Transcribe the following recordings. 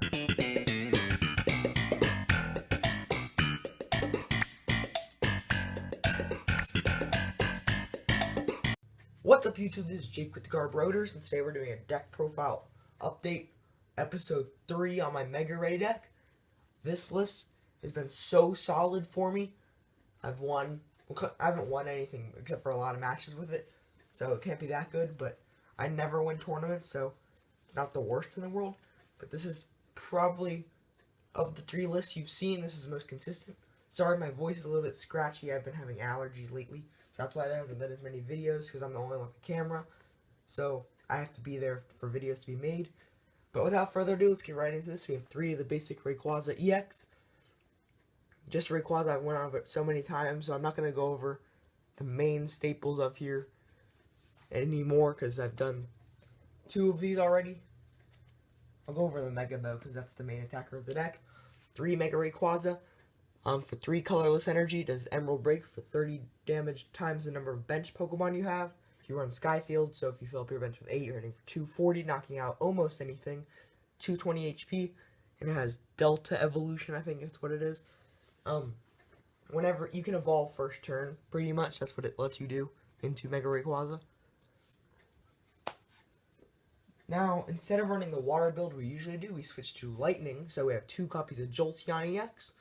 What's up YouTube, this is Jake with the Garb Rotors, and today we're doing a deck profile update, episode 3 on my Mega Ray deck. This list has been so solid for me. I haven't won anything except for a lot of matches with it, so it can't be that good, but I never win tournaments, so not the worst in the world. But this is probably, of the 3 lists you've seen, this is the most consistent. Sorry, my voice is a little bit scratchy. I've been having allergies lately. So that's why there hasn't been as many videos, because I'm the only one with the camera. So I have to be there for videos to be made. But without further ado, let's get right into this. We have 3 of the basic Rayquaza EX. Just Rayquaza, I've went over it so many times, so I'm not going to go over the main staples of here anymore, because I've done 2 of these already. I'll go over the Mega, though, because that's the main attacker of the deck. 3 Mega Rayquaza. For 3 colorless energy, does Emerald Break for 30 damage times the number of bench Pokemon you have. You run Skyfield, so if you fill up your bench with 8, you're hitting for 240, knocking out almost anything. 220 HP, and it has Delta Evolution, I think that's what it is. Whenever you can evolve first turn, pretty much, that's what it lets you do into Mega Rayquaza. Now, instead of running the water build we usually do, we switch to Lightning, so we have 2 copies of Jolteon EX.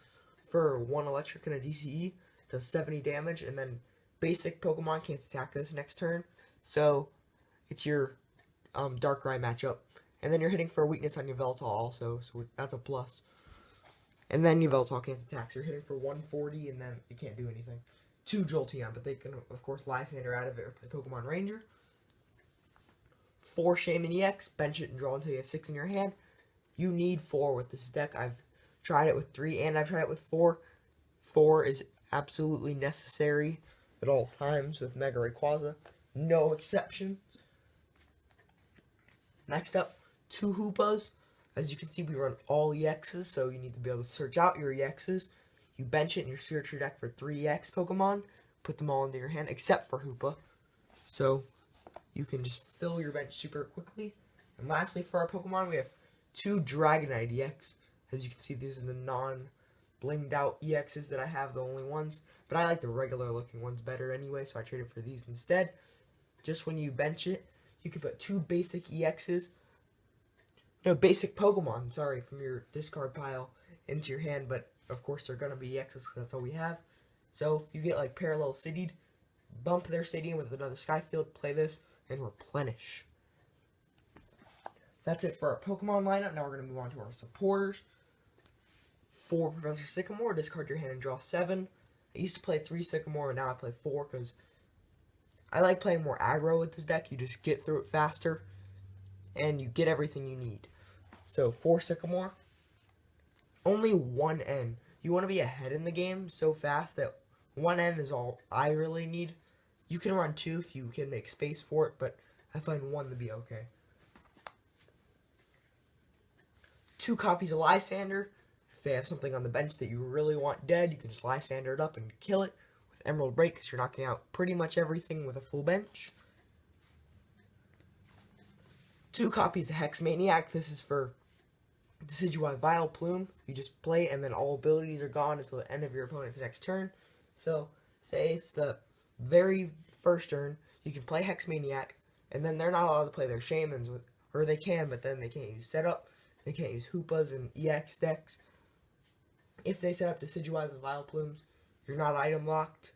For 1 electric and a DCE, does 70 damage, and then basic Pokemon can't attack this next turn, so it's your Darkrai matchup. And then you're hitting for a weakness on Yveltal also, so that's a plus. And then Yveltal can't attack, so you're hitting for 140, and then it can't do anything. 2 Jolteon, but they can, of course, Lysander out of it or play Pokemon Ranger. 4 Shaman EX, bench it and draw until you have 6 in your hand. You need 4 with this deck. I've tried it with 3, and I've tried it with 4. 4 is absolutely necessary at all times with Mega Rayquaza. No exceptions. Next up, 2 Hoopas. As you can see, we run all EXs, so you need to be able to search out your EXs. You bench it and you search your deck for 3 EX Pokemon. Put them all into your hand, except for Hoopa. So you can just fill your bench super quickly. And lastly, for our Pokemon, we have 2 Dragonite EX. As you can see, these are the non-blinged out EXs that I have, the only ones. But I like the regular looking ones better anyway, so I traded for these instead. Just when you bench it, you can put 2 basic EXs. No, basic Pokemon, sorry, from your discard pile into your hand. But, of course, they're going to be EXs because that's all we have. So, if you get, like, Parallel Citied, bump their Stadium with another Skyfield, play this, and replenish. That's it for our Pokemon lineup. Now we're going to move on to our supporters. 4 Professor Sycamore, discard your hand and draw 7. I used to play 3 Sycamore, and now I play 4 because I like playing more aggro with this deck. You just get through it faster, and you get everything you need. So 4 Sycamore, only 1 N. You want to be ahead in the game so fast that 1 N is all I really need. You can run 2 if you can make space for it, but I find 1 to be okay. 2 copies of Lysander. If they have something on the bench that you really want dead, you can just Lysander it up and kill it with Emerald Break, because you're knocking out pretty much everything with a full bench. 2 copies of Hex Maniac. This is for Decidueye Vileplume. You just play, and then all abilities are gone until the end of your opponent's next turn. So, say it's the very first turn, you can play Hex Maniac, and then they're not allowed to play their Shamans, or they can, but then they can't use Setup. They can't use Hoopas and EX decks. If they set up Decidueyes and Vileplumes, you're not item locked.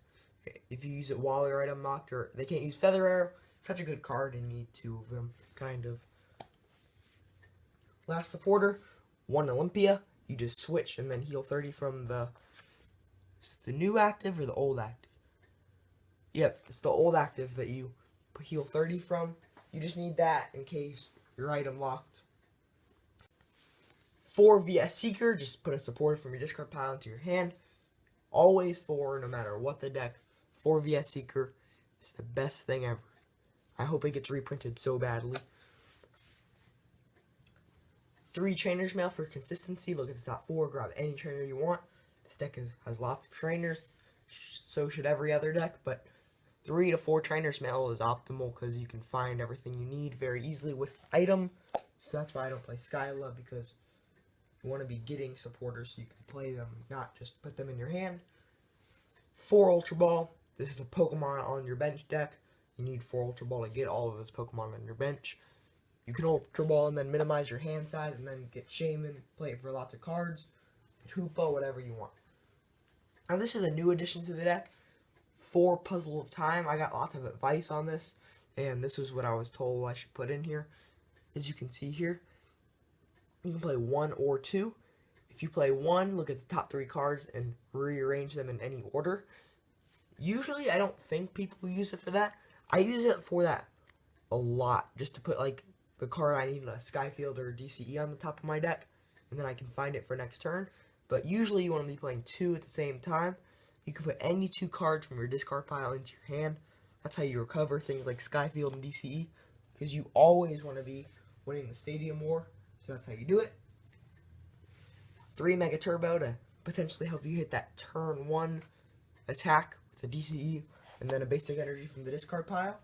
If you use it while you're item locked, or they can't use Feather Arrow. Such a good card, and you need 2 of them, kind of. Last supporter, 1 Olympia. You just switch and then heal 30 from the new active or the old active? Yep, it's the old active that you heal 30 from. You just need that in case you're item locked. 4 VS Seeker, just put a supporter from your discard pile into your hand. Always 4, no matter what the deck. 4 VS Seeker is the best thing ever. I hope it gets reprinted so badly. 3 Trainer's Mail for consistency. Look at the top 4, grab any trainer you want. This deck has lots of trainers, so should every other deck, but 3 to 4 Trainer's Mail is optimal because you can find everything you need very easily with item. So that's why I don't play Skyla, because You want to be getting supporters so you can play them, not just put them in your hand. 4 Ultra Ball. This is a Pokemon on your bench deck. You need 4 Ultra Ball to get all of those Pokemon on your bench. You can Ultra Ball and then minimize your hand size and then get Shaman, play it for lots of cards, Hoopa, whatever you want. Now this is a new addition to the deck. 4 Puzzle of Time. I got lots of advice on this, and this is what I was told I should put in here. As you can see here, you can play 1 or 2. If you play 1, look at the top 3 cards and rearrange them in any order. Usually, I don't think people use it for that. I use it for that a lot, just to put like the card I need, a Skyfield or a DCE on the top of my deck, and then I can find it for next turn. But usually, you want to be playing 2 at the same time. You can put any 2 cards from your discard pile into your hand. That's how you recover things like Skyfield and DCE, because you always want to be winning the Stadium War. So that's how you do it. 3 Mega Turbo to potentially help you hit that turn 1 attack with a DCE, and then a basic energy from the discard pile.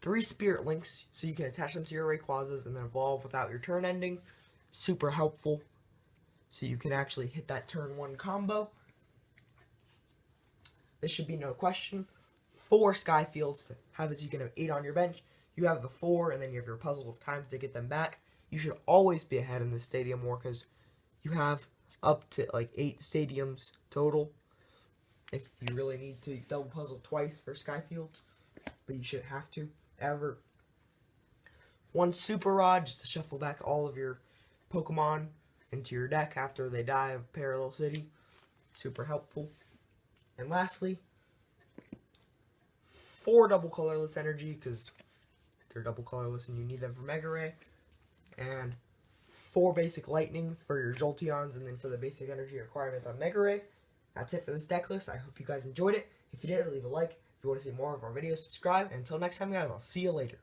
3 Spirit Links, so you can attach them to your Rayquazas and then evolve without your turn ending. Super helpful, so you can actually hit that turn 1 combo. This should be no question. 4 Skyfields to have, as you can have 8 on your bench. You have the 4, and then you have your Puzzle of Times to get them back. You should always be ahead in the Stadium War, because you have up to like 8 stadiums total. If you really need to double puzzle twice for Skyfields, but you shouldn't have to ever. 1 Super Rod, just to shuffle back all of your Pokemon into your deck after they die of Parallel City. Super helpful. And lastly, 4 double colorless energy, because they're double colorless and you need them for Mega Ray. And 4 basic lightning for your Jolteons, and then for the basic energy requirement on Mega Ray. That's it for this deck list. I hope you guys enjoyed it. If you did, leave a like. If you want to see more of our videos, subscribe. And until next time, guys, I'll see you later.